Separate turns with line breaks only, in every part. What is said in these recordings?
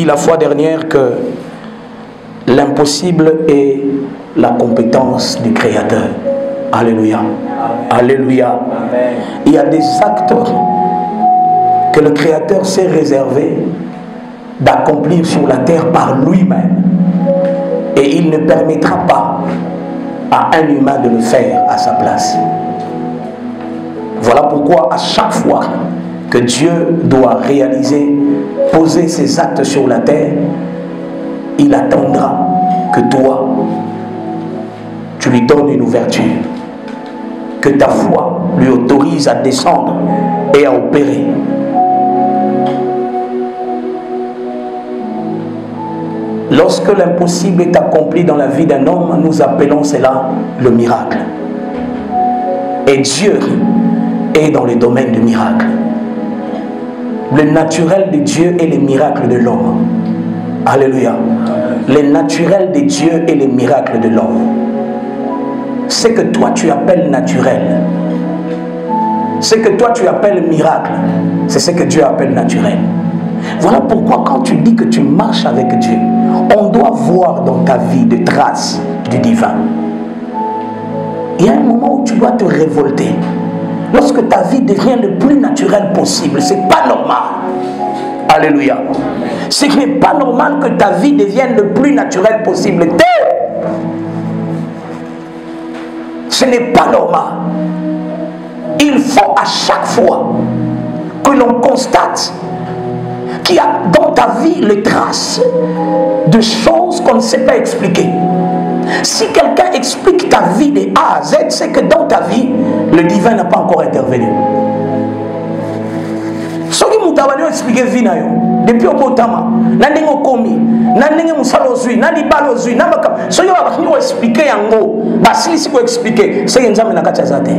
dit la fois dernière que l'impossible est la compétence du Créateur. Alléluia. Alléluia. Amen. Il y a des actes que le Créateur s'est réservé d'accomplir sur la terre par lui-même. Et il ne permettra pas à un humain de le faire à sa place. Voilà pourquoi à chaque fois que Dieu doit réaliser, poser ses actes sur la terre, il attendra que toi, tu lui donnes une ouverture, que ta foi lui autorise à descendre et à opérer. Lorsque l'impossible est accompli dans la vie d'un homme, nous appelons cela le miracle. Et Dieu est dans le domaine du miracle. Le naturel de Dieu et les miracles de l'homme. Alléluia. Le naturel de Dieu et les miracles de l'homme. Ce que toi tu appelles naturel, ce que toi tu appelles miracle, c'est ce que Dieu appelle naturel. Voilà pourquoi quand tu dis que tu marches avec Dieu, on doit voir dans ta vie des traces du divin. Il y a un moment où tu dois te révolter. Lorsque ta vie devient le plus naturel possible, c'est pas normal. Alléluia. Ce n'est pas normal que ta vie devienne le plus naturel possible. Ce n'est pas normal. Il faut à chaque fois que l'on constate qu'il y a dans ta vie les traces de choses qu'on ne sait pas expliquer. Si quelqu'un explique ta vie de A à Z, c'est que dans ta vie, le divin n'a pas encore intervenu. Ce qui m'a expliqué vie depuis au Botama, n'andeng okomi, n'andeng musalozui, n'alibalozui, n'amaka. Ce qui m'a expliqué yango, basili si ko expliquer, c'est que nzambe na kachazate.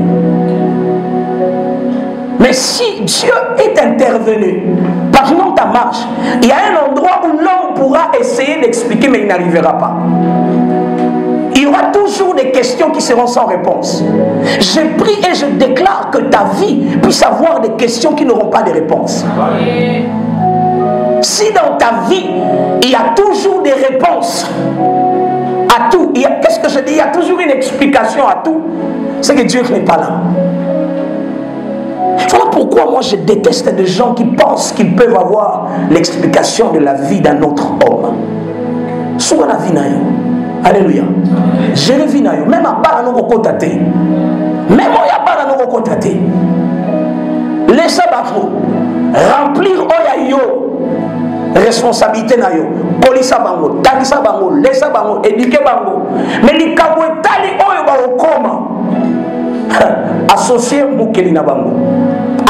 Mais si Dieu est intervenu pendant ta marche, il y a un endroit où l'homme pourra essayer d'expliquer, mais il n'arrivera pas. Il y aura toujours des questions qui seront sans réponse. Je prie et je déclare que ta vie puisse avoir des questions qui n'auront pas de réponse. Si dans ta vie, il y a toujours des réponses à tout, qu'est-ce que je dis? Il y a toujours une explication à tout, c'est que Dieu n'est pas là. Voilà pourquoi moi je déteste des gens qui pensent qu'ils peuvent avoir l'explication de la vie d'un autre homme. Souvent la vie n'a rien. Alléluia. Je revis na yo. Même à part nous recotate. Même à part nous recotate. Laissez bafo. Remplir oya yo. Responsabilité na yo. Polisa bango, takisa bango, laissez bango, éduquer bango. Mais li kabo tali oyo ba okoma. Associer Moukeli na bango.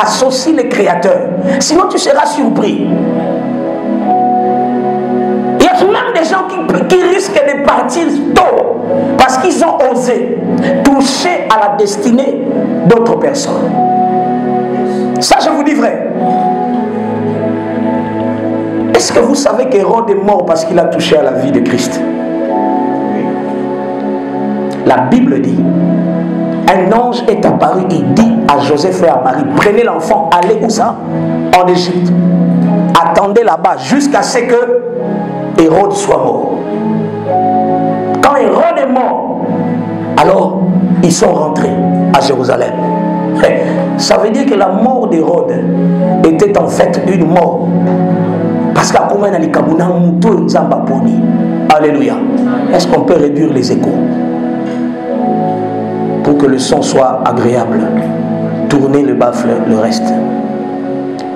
Associe le Créateur. Sinon tu seras surpris. Même des gens qui risquent de partir tôt parce qu'ils ont osé toucher à la destinée d'autres personnes. Ça, je vous dis vrai. Est-ce que vous savez qu'Hérode est mort parce qu'il a touché à la vie de Christ? La Bible dit, un ange est apparu, il dit à Joseph et à Marie, prenez l'enfant, allez où ça? En Égypte. Attendez là-bas jusqu'à ce que Hérode soit mort. Quand Hérode est mort, alors ils sont rentrés à Jérusalem. Ça veut dire que la mort d'Hérode était en fait une mort. Parce qu'à comment on a dit alléluia. Est-ce qu'on peut réduire les échos pour que le son soit agréable? Tournez le baffle, le reste.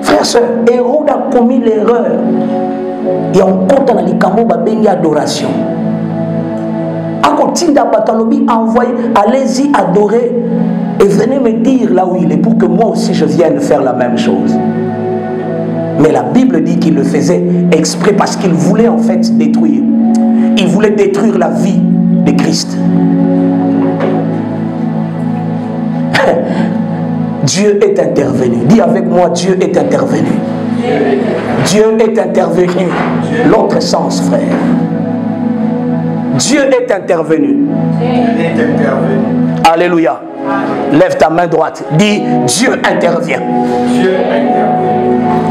Frères et sœurs, Hérode a commis l'erreur. Et on compte dans les camos babengi adoration. Akotinda batalobi envoyé, allez-y adorer et venez me dire là où il est pour que moi aussi je vienne faire la même chose. Mais la Bible dit qu'il le faisait exprès parce qu'il voulait en fait détruire. Il voulait détruire la vie de Christ. Dieu est intervenu. Dis avec moi, Dieu est intervenu. Dieu est intervenu. L'autre sens, frère. Dieu est intervenu. Alléluia. Lève ta main droite. Dis Dieu intervient.
Dieu intervient.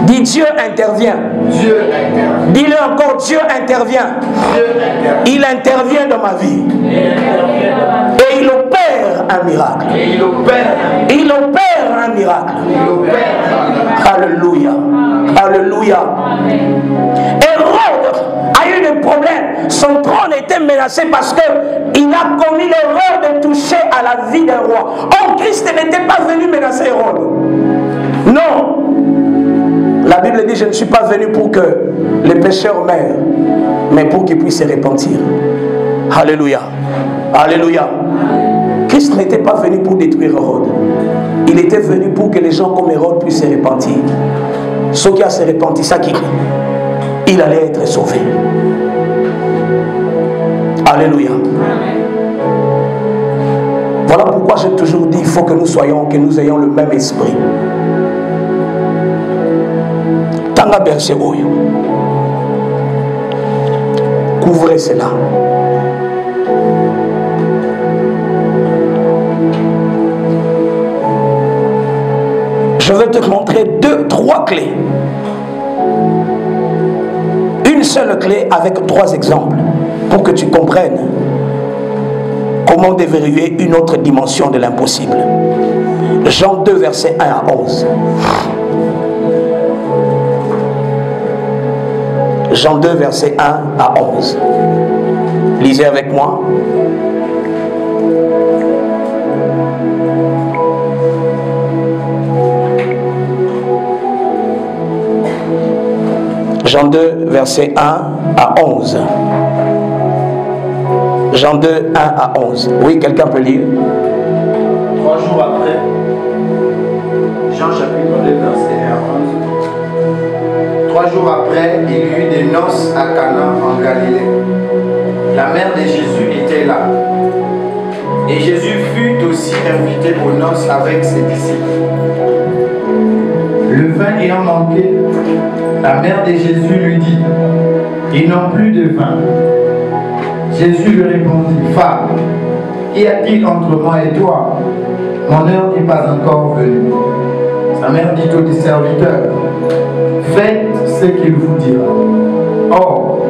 Dis Dis Dieu intervient.
Dieu intervient.
Dis-le encore, Dieu intervient.
Dieu intervient.
Il intervient dans ma vie. Et il opère un miracle.
Et il opère.
Il opère un miracle.
Il opère.
Alléluia. Alléluia. Hérode a eu des problèmes. Son trône était menacé parce qu'il a commis l'erreur de toucher à la vie d'un roi. Or, Christ n'était pas venu menacer Hérode. Non. La Bible dit, je ne suis pas venu pour que les pécheurs meurent, mais pour qu'ils puissent se repentir. Alléluia. Alléluia. Christ n'était pas venu pour détruire Hérode. Il était venu pour que les gens comme Hérode puissent se repentir. Ceux qui ont se repenti, ça qui il allait être sauvé. Alléluia. Voilà pourquoi j'ai toujours dit, il faut que nous ayons le même esprit. Tanga berger oyo. Couvrez cela. Je vais te montrer 2-3 clés. Une seule clé avec 3 exemples pour que tu comprennes comment déverrouiller une autre dimension de l'impossible. Jean 2, versets 1 à 11. Jean 2, versets 1 à 11. Lisez avec moi. Jean 2, versets 1 à 11. Jean 2, 1 à 11. Oui, quelqu'un peut lire.
3 jours après, Jean chapitre 2, verset 1 à 11. 3 jours après, il y eut des noces à Cana en Galilée. La mère de Jésus était là. Et Jésus fut aussi invité aux noces avec ses disciples. Le vin ayant manqué, la mère de Jésus lui dit, ils n'ont plus de vin. Jésus lui répondit, femme, qu'y a-t-il entre moi et toi? Mon heure n'est pas encore venue. Sa mère dit aux serviteurs, faites ce qu'il vous dira. Or,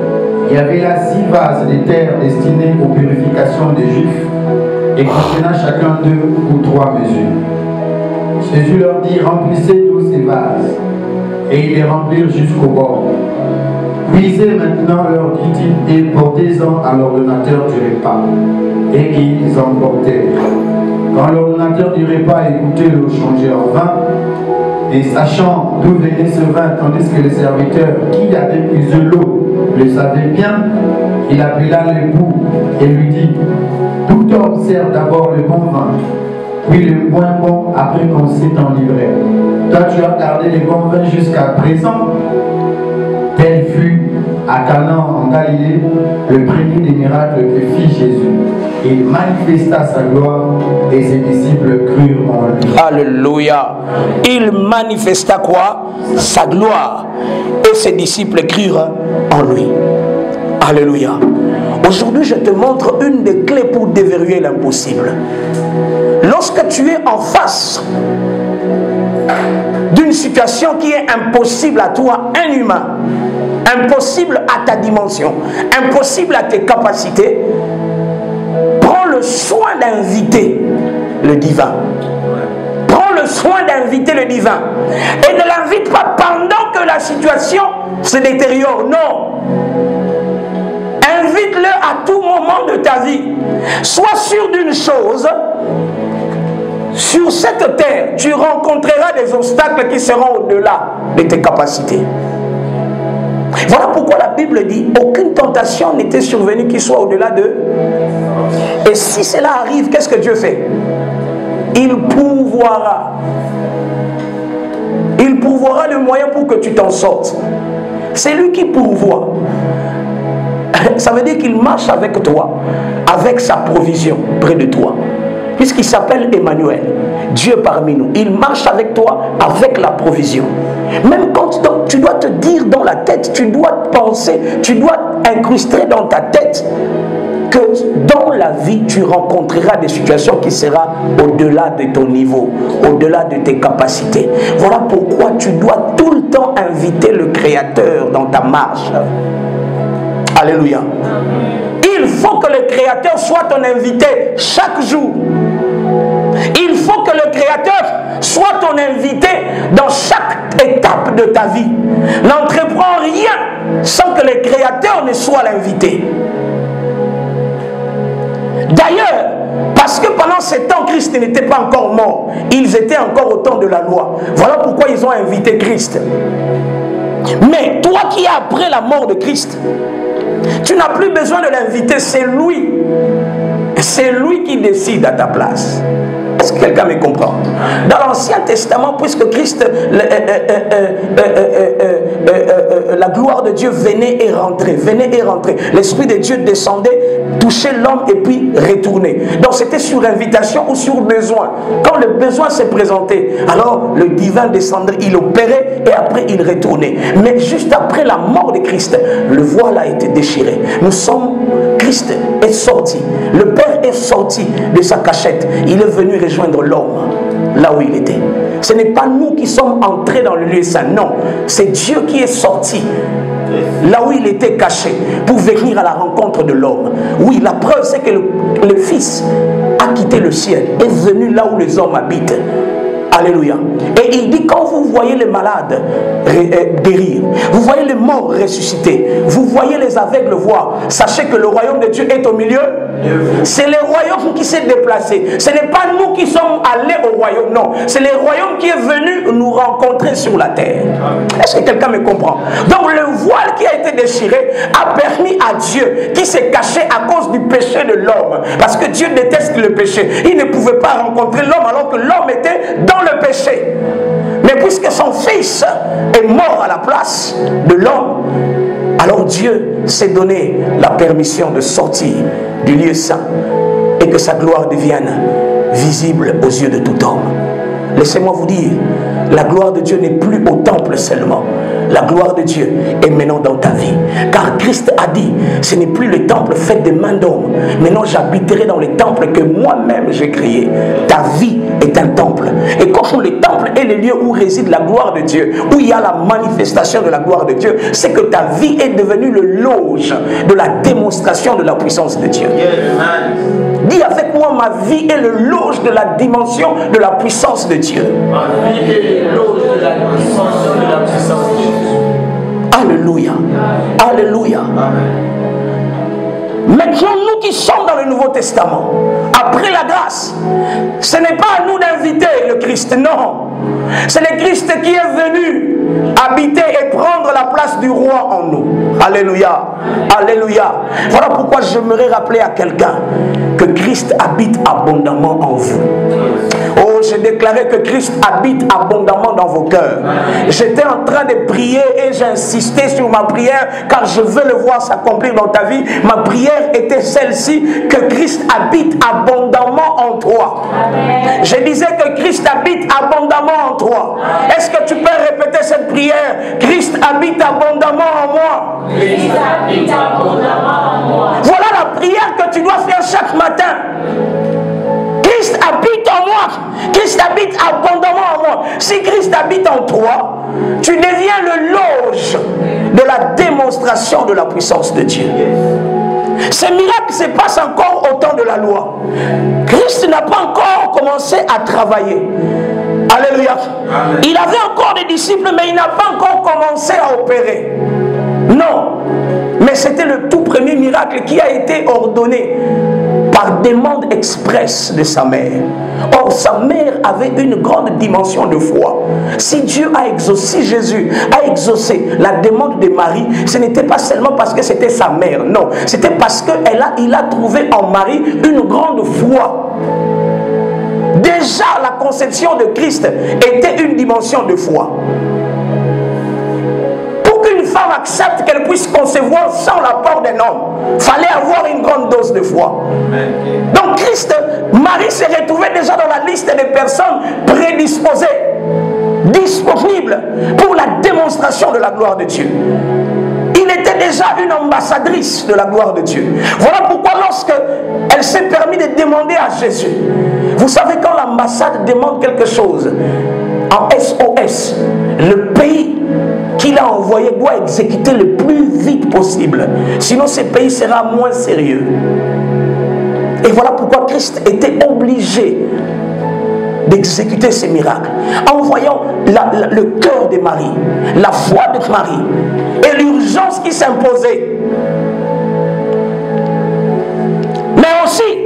il y avait là 6 vases de terre destinés aux purifications des Juifs et contenant chacun 2 ou 3 mesures. Jésus leur dit, remplissez tous ces vases. Et ils les remplirent jusqu'au bord. Puisez maintenant, leur dit-il, et portez-en à l'ordonnateur du repas. Et ils en portèrent. Quand l'ordonnateur du repas écoutait l'eau changer en vin, et sachant d'où venait ce vin, tandis que le serviteur qui avait puisé l'eau le savait bien, il appela l'époux et lui dit, tout homme sert d'abord le bon vin, puis le moins bon après qu'on s'est enivré. Toi, tu as gardé le bon vin jusqu'à présent. Tel fut à Cana en Galilée le premier des miracles que fit Jésus. Il manifesta sa gloire et ses disciples crurent en lui.
Alléluia. Il manifesta quoi? Sa gloire. Et ses disciples crurent en lui. Alléluia. Aujourd'hui, je te montre une des clés pour déverrouiller l'impossible. Lorsque tu es en face d'une situation qui est impossible à toi, un humain, impossible à ta dimension, impossible à tes capacités, prends le soin d'inviter le divin. Prends le soin d'inviter le divin. Et ne l'invite pas pendant que la situation se détériore. Non. Invite-le à tout moment de ta vie. Sois sûr d'une chose. Sur cette terre, tu rencontreras des obstacles qui seront au-delà de tes capacités. Voilà pourquoi la Bible dit aucune tentation n'était survenue qui soit au-delà d'eux. Et si cela arrive, qu'est-ce que Dieu fait? Il pourvoira. Il pourvoira le moyen pour que tu t'en sortes. C'est lui qui pourvoit. Ça veut dire qu'il marche avec toi, avec sa provision près de toi. Puisqu'il s'appelle Emmanuel, Dieu parmi nous. Il marche avec toi, avec la provision. Même quand tu dois te dire dans la tête, tu dois penser, tu dois incruster dans ta tête que dans la vie, tu rencontreras des situations qui seront au-delà de ton niveau, au-delà de tes capacités. Voilà pourquoi tu dois tout le temps inviter le Créateur dans ta marche. Alléluia. Il faut que le Créateur soit ton invité chaque jour. Il faut que le Créateur soit ton invité dans chaque étape de ta vie. N'entreprends rien sans que le Créateur ne soit l'invité. D'ailleurs, parce que pendant ce temps, Christ n'était pas encore mort. Ils étaient encore au temps de la loi. Voilà pourquoi ils ont invité Christ. Mais toi qui es après la mort de Christ, tu n'as plus besoin de l'inviter, c'est lui. C'est lui qui décide à ta place. Est-ce que quelqu'un me comprend? Dans l'Ancien Testament, puisque Christ, la gloire de Dieu venait et rentrait, l'Esprit de Dieu descendait, touchait l'homme et puis retournait. Donc c'était sur invitation ou sur besoin. Quand le besoin s'est présenté, alors le divin descendait, il opérait et après il retournait. Mais juste après la mort de Christ, le voile a été déchiré. Christ est sorti, le Père est sorti de sa cachette, il est venu rejoindre l'homme là où il était. Ce n'est pas nous qui sommes entrés dans le lieu saint, non, c'est Dieu qui est sorti là où il était caché pour venir à la rencontre de l'homme. Oui, la preuve c'est que le Fils a quitté le ciel, est venu là où les hommes habitent. Alléluia. Et il dit, quand vous voyez les malades guérir, vous voyez les morts ressusciter, vous voyez les aveugles voir, sachez que le royaume de Dieu est au milieu. C'est le royaume qui s'est déplacé. Ce n'est pas nous qui sommes allés au royaume, non. C'est le royaume qui est venu nous rencontrer sur la terre. Est-ce que quelqu'un me comprend? Donc le voile qui a été déchiré a permis à Dieu, qui s'est caché à cause du péché de l'homme, parce que Dieu déteste le péché. Il ne pouvait pas rencontrer l'homme alors que l'homme était dans le péché. Mais puisque son Fils est mort à la place de l'homme, alors Dieu s'est donné la permission de sortir du lieu saint et que sa gloire devienne visible aux yeux de tout homme. Laissez-moi vous dire, la gloire de Dieu n'est plus au temple seulement. La gloire de Dieu est maintenant dans ta vie. Car Christ a dit, ce n'est plus le temple fait de mains d'homme. Maintenant j'habiterai dans le temple que moi-même j'ai créé. Ta vie est un temple. Et comme le temple est le lieu où réside la gloire de Dieu, où il y a la manifestation de la gloire de Dieu, c'est que ta vie est devenue le loge de la démonstration de la puissance de Dieu. Dis avec moi, ma vie est le loge de la dimension de la puissance de Dieu.
Ma vie est le loge de la dimension de la puissance de Dieu.
Alléluia. Alléluia. Maintenant, nous qui sommes dans le Nouveau Testament, après la grâce, ce n'est pas à nous d'inviter le Christ, non. C'est le Christ qui est venu habiter et prendre la place du roi en nous. Alléluia. Alléluia. Voilà pourquoi j'aimerais rappeler à quelqu'un que Christ habite abondamment en vous. Oh, j'ai déclaré que Christ habite abondamment dans vos cœurs. J'étais en train de prier et j'ai insisté sur ma prière car je veux le voir s'accomplir dans ta vie. Ma prière était celle-ci, que Christ habite abondamment en toi. Je disais que Christ habite abondamment en toi. Est-ce que tu peux répéter cette prière? Christ habite abondamment en moi.
Christ habite abondamment en moi.
Voilà la prière que tu dois faire chaque matin. Christ habite en moi. Christ habite abondamment en moi. Si Christ habite en toi, tu deviens le loge de la démonstration de la puissance de Dieu. Ces miracles se passent encore au temps de la loi. Christ n'a pas encore commencé à travailler. Alléluia. Amen. Il avait encore des disciples, mais il n'a pas encore commencé à opérer. Non. Mais c'était le tout premier miracle qui a été ordonné par demande expresse de sa mère. Or, sa mère avait une grande dimension de foi. Si Dieu a exaucé, si Jésus a exaucé la demande de Marie, ce n'était pas seulement parce que c'était sa mère, non. C'était parce qu'il a trouvé en Marie une grande foi. Déjà, la conception de Christ était une dimension de foi. Pour qu'une femme accepte qu'elle puisse concevoir sans l'apport d'un homme, il fallait avoir une grande dose de foi. Donc Christ, Marie s'est retrouvée déjà dans la liste des personnes prédisposées, disponibles pour la démonstration de la gloire de Dieu. Il était déjà une ambassadrice de la gloire de Dieu. Voilà pourquoi lorsque elle s'est permis de demander à Jésus, vous savez quand l'ambassade demande quelque chose, en SOS. Le pays qu'il a envoyé doit exécuter le plus vite possible. Sinon, ce pays sera moins sérieux. Et voilà pourquoi Christ était obligé d'exécuter ces miracles. En voyant le cœur de Marie, la foi de Marie et l'urgence qui s'imposait. Mais aussi,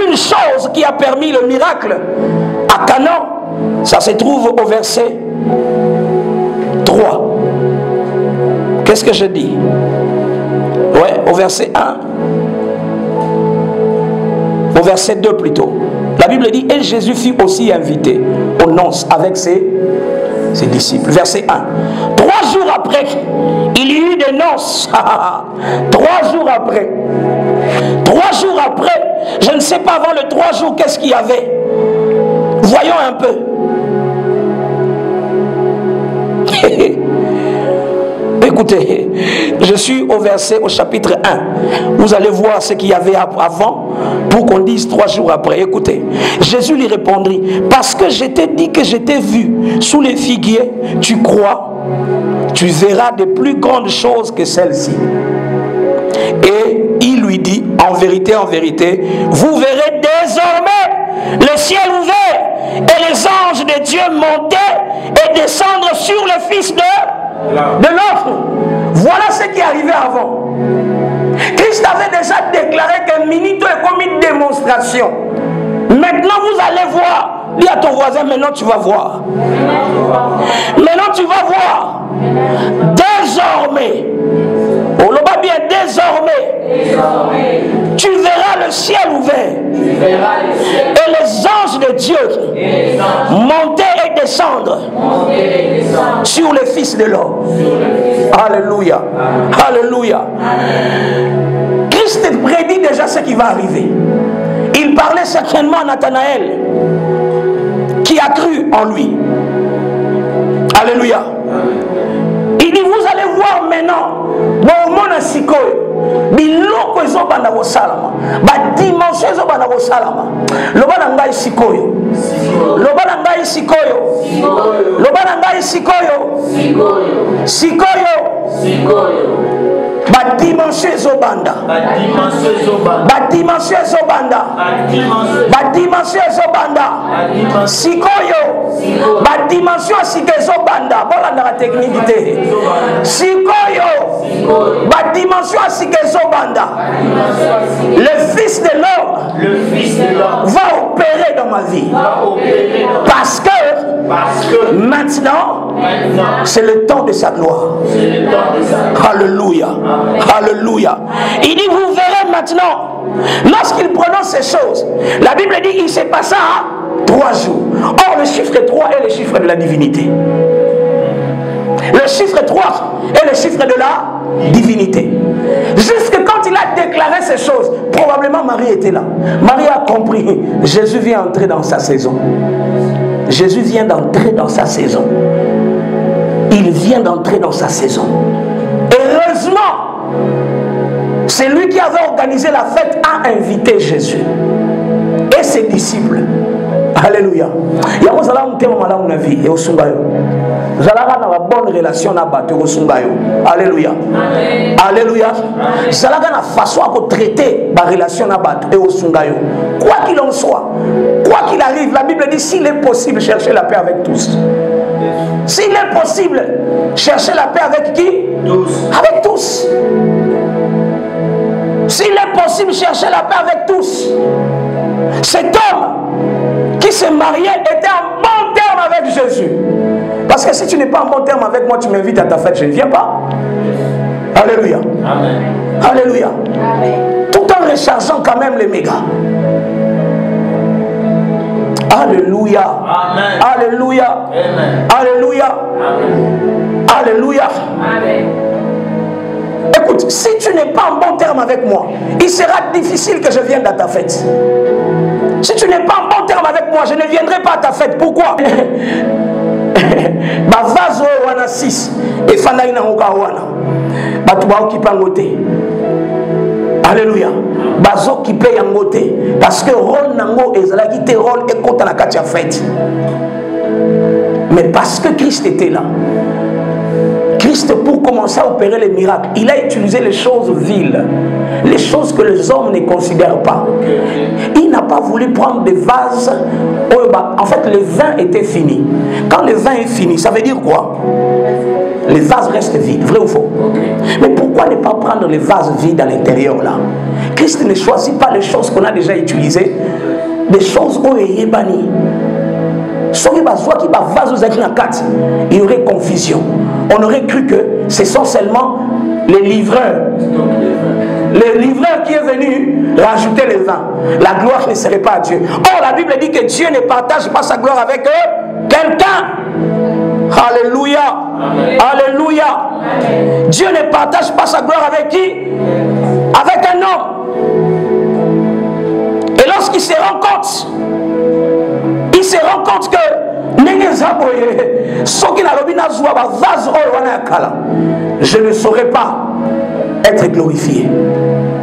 une chose qui a permis le miracle à Canaan, ça se trouve au verset 3. Qu'est-ce que je dis? Ouais, au verset 1. Au verset 2 plutôt. La Bible dit, et Jésus fut aussi invité aux noces avec ses disciples. Verset 1. 3 jours après, il y eut des noces. 3 jours après. 3 jours après, je ne sais pas avant le 3 jours qu'est-ce qu'il y avait. Voyons un peu. Écoutez, je suis au chapitre 1. Vous allez voir ce qu'il y avait avant pour qu'on dise 3 jours après. Écoutez, Jésus lui répondit, parce que je t'ai dit que je t'ai vu sous les figuiers, tu crois, tu verras de plus grandes choses que celles-ci. Et il lui dit, en vérité, vous verrez désormais le ciel ouvert et les anges de Dieu monter et descendre sur le Fils de l'homme. Voilà ce qui arrivait avant. Christ avait déjà déclaré que Minito est comme une démonstration. Maintenant vous allez voir. Dis à ton voisin, maintenant tu vas voir. Maintenant tu vas voir. Désormais. On le va bien, désormais. Tu verras le ciel ouvert. Et les anges de Dieu monter et descendre sur le Fils de l'homme. Alléluia. Alléluia. Christ prédit déjà ce qui va arriver. Il parlait certainement à Nathanaël qui a cru en lui. Alléluia. Il dit, vous allez voir maintenant, bon monde sikoyo, biloko ezobanda kosalama, ba dimension ezobanda kosalama. Loba na ngai sikoyo. Loba na ngai sikoyo. Loba na ngai sikoyo. Sikoyo. Ba dimension ezobanda. Ba dimension ezobanda. Ba dimension ezobanda. Sikoyo. Ba dimension ezobanda. Voilà dans la technique de Sikoyo. Ba dimension ezobanda. Le Fils de l'homme va opérer dans ma vie. Parce que maintenant, c'est le temps de sa gloire. Alléluia. Alléluia. Il dit, vous verrez maintenant, lorsqu'il prononce ces choses, la Bible dit, il s'est passé à 3 jours. Or, le chiffre 3 est le chiffre de la divinité. Le chiffre 3 est le chiffre de la divinité. Jusque quand il a déclaré ces choses, probablement Marie était là. Marie a compris, Jésus vient entrer dans sa saison. Jésus vient d'entrer dans sa saison. Il vient d'entrer dans sa saison. Heureusement, c'est lui qui avait organisé la fête a invité Jésus et ses disciples. Alléluia. Il y a un thème dans la vie et au Sungayo. Vous allez avoir une bonne relation avec au Sungayo. Alléluia. Alléluia. Vous allez avoir une façon de traiter la relation avec au Sungayo. Quoi qu'il en soit, quoi qu'il arrive, la Bible dit s'il est possible, chercher la paix avec tous. S'il est possible, chercher la paix avec qui? Tous. Avec tous. S'il est possible, chercher la paix avec tous. Cet homme qui s'est marié était en bon terme avec Jésus. Parce que si tu n'es pas en bon terme avec moi, tu m'invites à ta fête, je ne viens pas. Alléluia. Amen. Alléluia. Amen. Tout en rechargeant quand même les mégas. Alléluia. Amen. Alléluia. Amen. Alléluia. Amen. Alléluia. Amen. Écoute, si tu n'es pas en bon terme avec moi, il sera difficile que je vienne à ta fête. Si tu n'es pas en bon terme avec moi, je ne viendrai pas à ta fête. Pourquoi? Ma vase wana 6 et fanaina oka wana. Batuba okipangote. Alléluia. bazo qui paye en côté parce que rôle nango ezalaki te rôle et compte na kati ya fête. Mais parce que Christ était là, Christ, pour commencer à opérer les miracles, il a utilisé les choses viles, les choses que les hommes ne considèrent pas. Il n'a pas voulu prendre des vases. En fait, le vin était fini. Quand le vin est fini, ça veut dire quoi? Les vases restent vides, vrai ou faux? Mais pourquoi ne pas prendre les vases vides à l'intérieur là? Christ ne choisit pas les choses qu'on a déjà utilisées, des choses où il est banni. Il y aurait confusion. On aurait cru que ce sont seulement les livreurs. Le livreur qui est venu rajouter le vin. La gloire ne serait pas à Dieu. Or, la Bible dit que Dieu ne partage pas sa gloire avec quelqu'un. Alléluia. Alléluia. Dieu ne partage pas sa gloire avec qui? Avec un homme. Et lorsqu'il se rend compte, que je ne saurais pas être glorifié.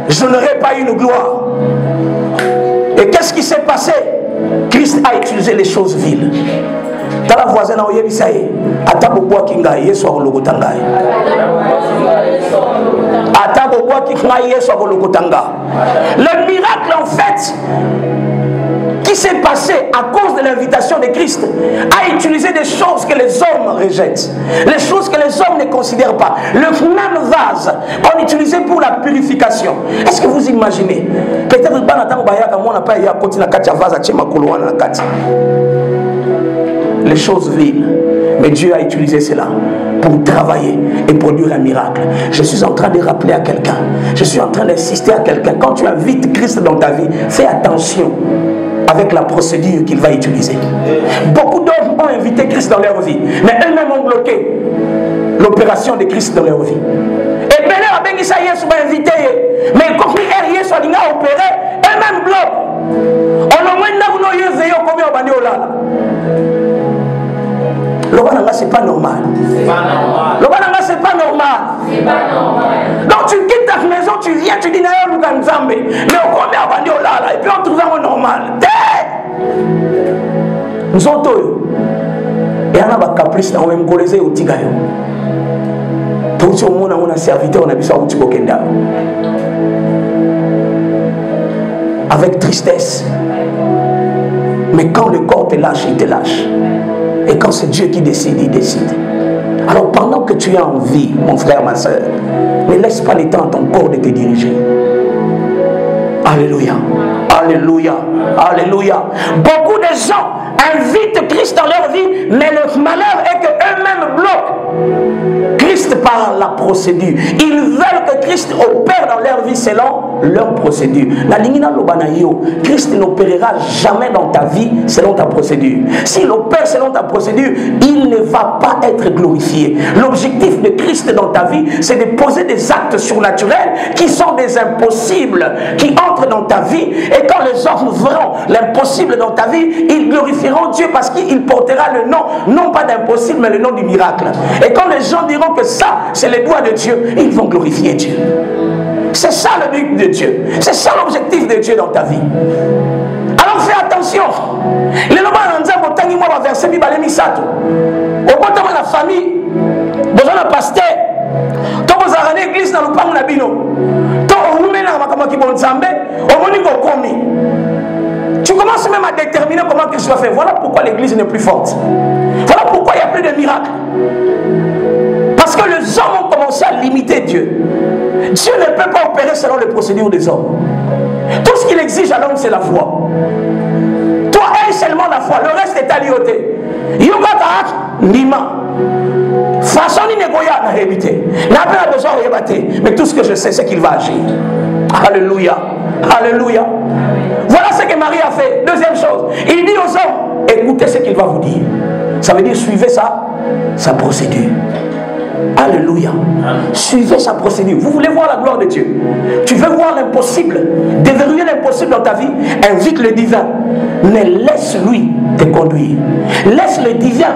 Je n'aurai pas une gloire. Et qu'est-ce qui s'est passé? Christ a utilisé les choses viles. Dans la voisine, le miracle, en fait, qui s'est passé à cause de l'invitation de Christ, a utilisé des choses que les hommes rejettent, les choses que les hommes ne considèrent pas. Le même vase qu'on utilisait pour la purification. Est-ce que vous imaginez? Peut-être que les choses viles. Mais Dieu a utilisé cela pour travailler et produire un miracle. Je suis en train de rappeler à quelqu'un, je suis en train d'insister à quelqu'un, quand tu invites Christ dans ta vie, fais attention avec la procédure qu'il va utiliser. Beaucoup d'hommes ont invité Christ dans leur vie, mais eux-mêmes ont bloqué l'opération de Christ dans leur vie. Et bien là, ben ça y est, invité, mais comme il soit opéré, eux-mêmes bloquent. On a moins de combien on Lobananga, c'est pas normal. Lobananga, c'est pas normal. Donc tu quittes ta maison, tu viens, tu dis Naya Luganzambe. Mais au combien on va dire là, et puis on trouve un normal. Nous sommes tous. Et on a un caprice, on va me coller au Tigayo. Tout le monde a un serviteur, on a besoin de Tibokenda. Avec tristesse. Mais quand le corps te lâche, il te lâche. Et quand c'est Dieu qui décide, il décide. Alors pendant que tu es en vie, mon frère, ma soeur, ne laisse pas le temps à ton corps de te diriger. Alléluia. Alléluia. Alléluia. Beaucoup de gens invitent Christ dans leur vie, mais le malheur est qu'eux-mêmes bloquent Christ par la procédure. Ils veulent que Christ opère dans leur vie selon leur procédure. Christ n'opérera jamais dans ta vie selon ta procédure. S'il opère selon ta procédure, il ne va pas être glorifié. L'objectif de Christ dans ta vie, c'est de poser des actes surnaturels qui sont des impossibles, qui entrent dans ta vie. Et quand les hommes verront l'impossible dans ta vie, ils glorifieront Dieu parce qu'il portera le nom, non pas d'impossible, mais le nom du miracle. Et quand les gens diront que ça, c'est les doigts de Dieu, ils vont glorifier Dieu. C'est ça le but de Dieu. C'est ça l'objectif de Dieu dans ta vie. Alors fais attention. Les gens qui ont versé Misato. Au bout de la famille, besoin d'un pasteur. Quand vous avez une église dans le pan Nabino, tu commences même à déterminer comment Christ va faire. Voilà pourquoi l'église n'est plus forte. Voilà pourquoi il n'y a plus de miracles. Parce que les hommes ont commencé à limiter Dieu. Dieu ne peut pas opérer selon les procédures des hommes. Tout ce qu'il exige à l'homme, c'est la foi. Toi, aie seulement la foi. Le reste est à l'ioté. Nima. Façon ni négoya n'a évité. N'a pas besoin de rebattre. Mais tout ce que je sais, c'est qu'il va agir. Alléluia. Alléluia. Voilà ce que Marie a fait. Deuxième chose. Il dit aux hommes, écoutez ce qu'il va vous dire. Ça veut dire suivez sa procédure. Alléluia. Suivez sa procédure. Vous voulez voir la gloire de Dieu. Tu veux voir l'impossible. Déverrouiller l'impossible dans ta vie. Invite le divin. Mais laisse-lui te conduire. Laisse le divin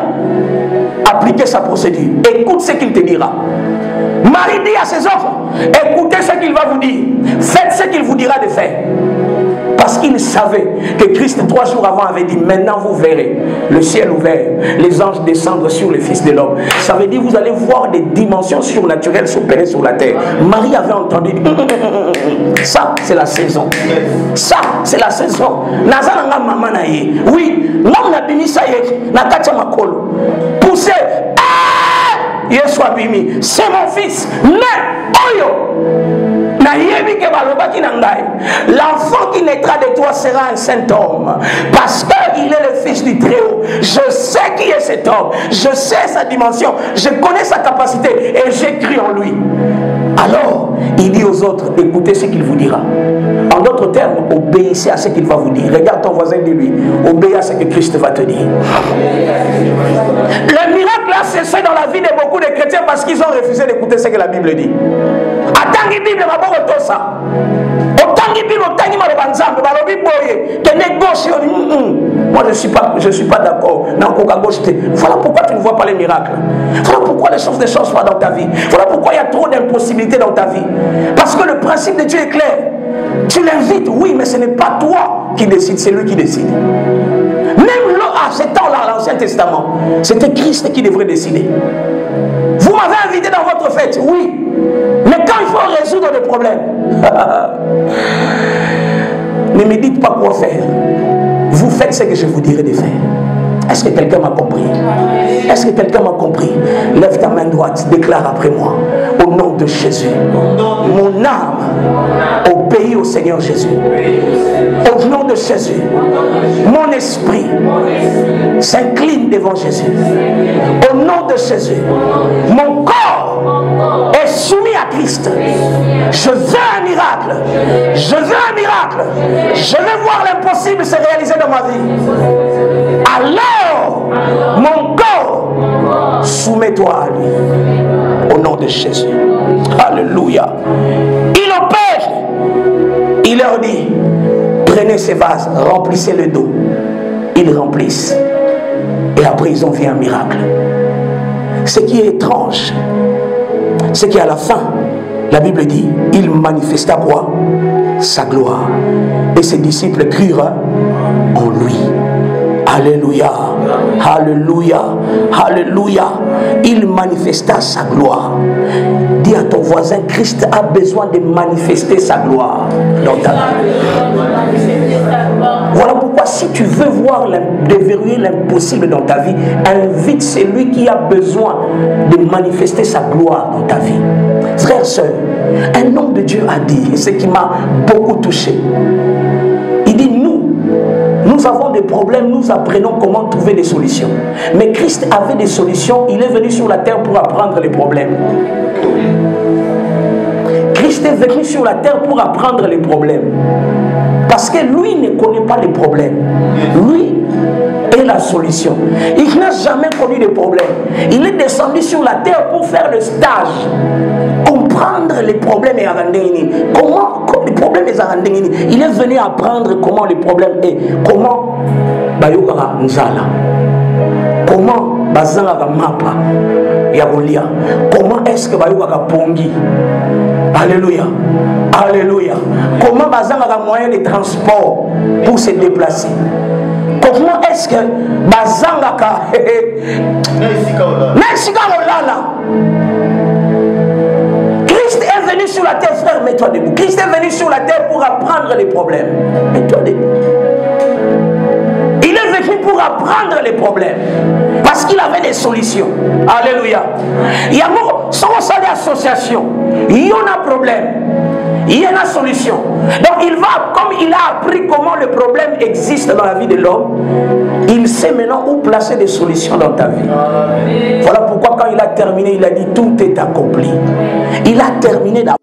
appliquer sa procédure. Écoute ce qu'il te dira. Marie dit à ses enfants, écoutez ce qu'il va vous dire. Faites ce qu'il vous dira de faire. savez que Christ 3 jours avant avait dit, maintenant vous verrez le ciel ouvert, les anges descendre sur le Fils de l'homme. Ça veut dire vous allez voir des dimensions surnaturelles s'opérer sur la terre. Marie avait entendu, ça c'est la saison. Ça c'est la saison. Oui, l'homme n'a béni ça y est, n'a pas makolo. Poussez, c'est mon fils, mais oyo. L'enfant qui naîtra de toi sera un saint homme parce qu'il est le fils du Très-Haut. Je sais qui est cet homme, je sais sa dimension, je connais sa capacité et j'ai cru en lui. Alors il dit aux autres, écoutez ce qu'il vous dira. En d'autres termes, obéissez à ce qu'il va vous dire. Regarde ton voisin, dis-lui, obéis à ce que Christ va te dire. Le miracle a cessé dans la vie de beaucoup de chrétiens parce qu'ils ont refusé d'écouter ce que la Bible dit. Attends, la Bible va pas retourner ça. Autant que Bible, autant que Malbanzam, Balobi Boye, tenez gauche. Moi, je ne suis pas d'accord. Voilà pourquoi tu ne vois pas les miracles. Voilà pourquoi les choses ne changent pas dans ta vie. Voilà pourquoi il y a trop d'impossibilités dans ta vie. Parce que le principe de Dieu est clair. Tu l'invites, oui, mais ce n'est pas toi qui décide, c'est lui qui décide. Même à ce temps-là, à l'Ancien Testament, c'était Christ qui devrait décider. Vous m'avez invité dans votre fête, oui. Mais quand il faut résoudre le problème, ne me dites pas quoi faire. Vous faites ce que je vous dirai de faire. Est-ce que quelqu'un m'a compris? Est-ce que quelqu'un m'a compris? Lève ta main droite, déclare après moi. Au nom de Jésus, mon âme obéit au Seigneur Jésus. Au nom de Jésus, mon esprit s'incline devant Jésus. Au nom de Jésus, mon corps est soumis à Christ. Je veux un miracle. Je veux un miracle. Je veux voir l'impossible se réaliser dans ma vie. Alors, mon corps, soumets-toi à lui. Au nom de Jésus. Alléluia. Il opère. Il leur dit, prenez ces vases, remplissez le dos. Ils remplissent. Et après, ils ont vu un miracle. Ce qui est étrange, c'est qu'à la fin, la Bible dit, il manifesta quoi? Sa gloire. Et ses disciples crurent en lui. Alléluia, alléluia, alléluia. Il manifesta sa gloire. Dis à ton voisin, Christ a besoin de manifester sa gloire dans ta vie. Voilà pourquoi si tu veux voir déverrouiller l'impossible dans ta vie, invite celui qui a besoin de manifester sa gloire dans ta vie. Frères, sœurs, un homme de Dieu a dit, ce qui m'a beaucoup touché. Il dit, nous avons des problèmes, nous apprenons comment trouver des solutions. Mais Christ avait des solutions, il est venu sur la terre pour apprendre les problèmes. Christ est venu sur la terre pour apprendre les problèmes. Parce que lui ne connaît pas les problèmes. Lui est la solution. Il n'a jamais connu de problèmes. Il est descendu sur la terre pour faire le stage. Comprendre les problèmes et comment les problèmes et il est venu apprendre comment les problèmes est. Comment bayokara nzala. Comment bazanga mapa ya kolia. Comment est-ce que bayokara pongi. Alléluia. Alléluia. Comment bazanga moyen de transport pour se déplacer. Comment est-ce que bazanga ka Mexico olala. Christ est venu sur la terre, frère, mets-toi debout. Christ est venu sur la terre pour apprendre les problèmes. Mets-toi debout. Il est venu pour apprendre les problèmes. Parce qu'il avait des solutions. Alléluia. Il y a sans association. Il y en a problème. Il y a une solution. Donc il va, comme il a appris comment le problème existe dans la vie de l'homme, il sait maintenant où placer des solutions dans ta vie. Voilà pourquoi quand il a terminé, il a dit tout est accompli. Il a terminé d'apprendre.